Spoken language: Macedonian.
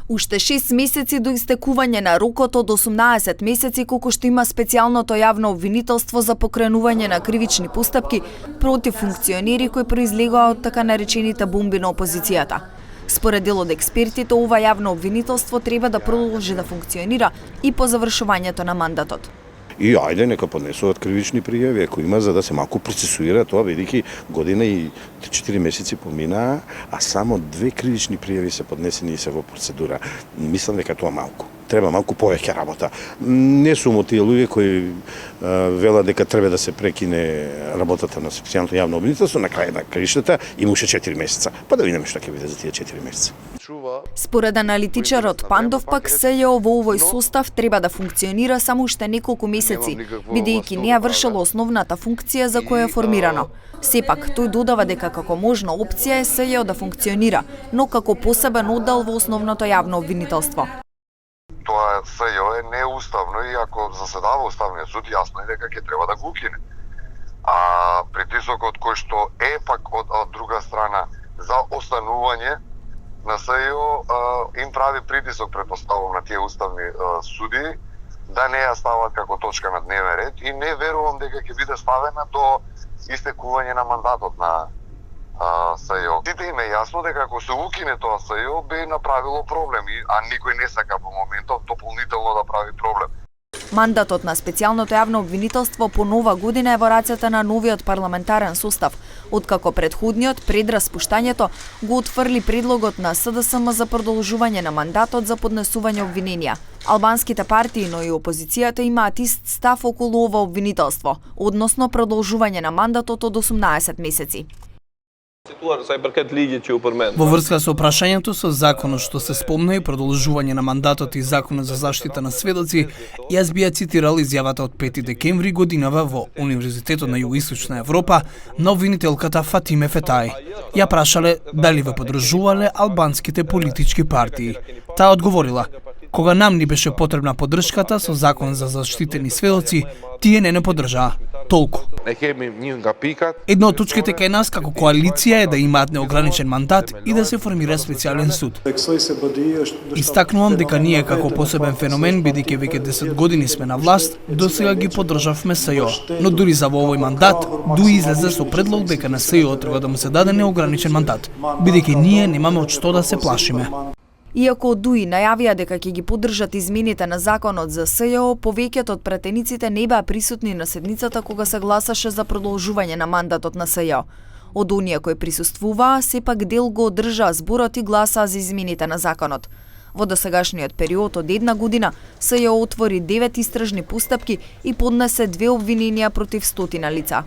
Уште 6 месеци до истекување на рокот од 18 месеци колку што има специјалното јавно обвинителство за покренување на кривични постапки против функционери кои произлегоа од така наречените бомби на опозицијата. Според дел од експертите, ова јавно обвинителство треба да продолжи да функционира и по завршувањето на мандатот. И ајде нека поднесуваат кривични пријави ако има, за да се малку процесуира тоа, бидејќи година и 4 месеци поминаа, а само 2 кривични пријави се поднесени и се во процедура. Мислам дека тоа малку. Треба малку повеќе работа. Не сум од тие луѓе кои велат дека треба да се прекине работата на специјалното јавно обвинителство на крај на краиштата, имаше 4 месеца. Па да видиме што ќе биде за тие 4 месеца. Според аналитичарот Пандов пак СЈО во овој состав треба да функционира само уште неколку месеци, бидејќи не ја вршело основната функција за која е формирано. Сепак, тој додава дека како можна опција е СЈО да функционира, но како посебен оддел во основното јавно обвинителство. Тоа СЈО е неуставно и ако заседава Уставниот суд, јасно е дека ќе треба да го укине. А притисокот кој што е пак од друга страна за останување на СЈО им прави притисок, претпоставувам, на тие уставни суди да не ја стават како точка на дневен ред и не верувам дека ќе биде ставена до истекување на мандатот на СЈО. Сите им е јасно дека ако се укине тоа СЈО би направило проблеми, а никој не сака во моментов дополнително да прави проблем. Мандатот на специјалното јавно обвинителство по нова година е во рацете на новиот парламентарен состав, откако претходниот пред распуштањето го отфрли предлогот на СДСМ за продолжување на мандатот за поднесување обвиненија. Албанските партии, но и опозицијата имаат ист став околу ова обвинителство, односно продолжување на мандатот од 18 месеци. Во врска со прашањето со законот што се спомна и продолжување на мандатот и законот за заштита на сведоци, јас би ја цитирал изјавата од 5 декември годинава во Универзитетот на Југоисточна Европа на обвинителката Фатиме Фетај. Ја прашале дали ве поддржувале албанските политички партии. Таа одговорила: кога нам ни беше потребна поддршката со закон за заштитени сведоци, тие не поддржаа. Толку. Една од точките кај нас како коалиција е да имаат неограничен мандат и да се формира специјален суд. Истакнувам дека ние како посебен феномен, бидејќи веќе 10 години сме на власт, досега ги поддржавме СЈО, но дури за во овој мандат, ДУИ излезе со предлог дека на СЈО треба да му се даде неограничен мандат, бидејќи ние немаме од што да се плашиме. Иако ДУИ најавија дека ќе ги поддржат измените на законот за СЈО, повеќето од пратениците не беа присутни на седницата кога се гласаше за продолжување на мандатот на СЈО. Од оние кои присуствуваа, сепак дел го одржаа зборот и гласаа за измените на законот. Во досегашниот период од една година, СЈО отвори 9 истражни постапки и поднесе 2 обвиненија против 100 лица.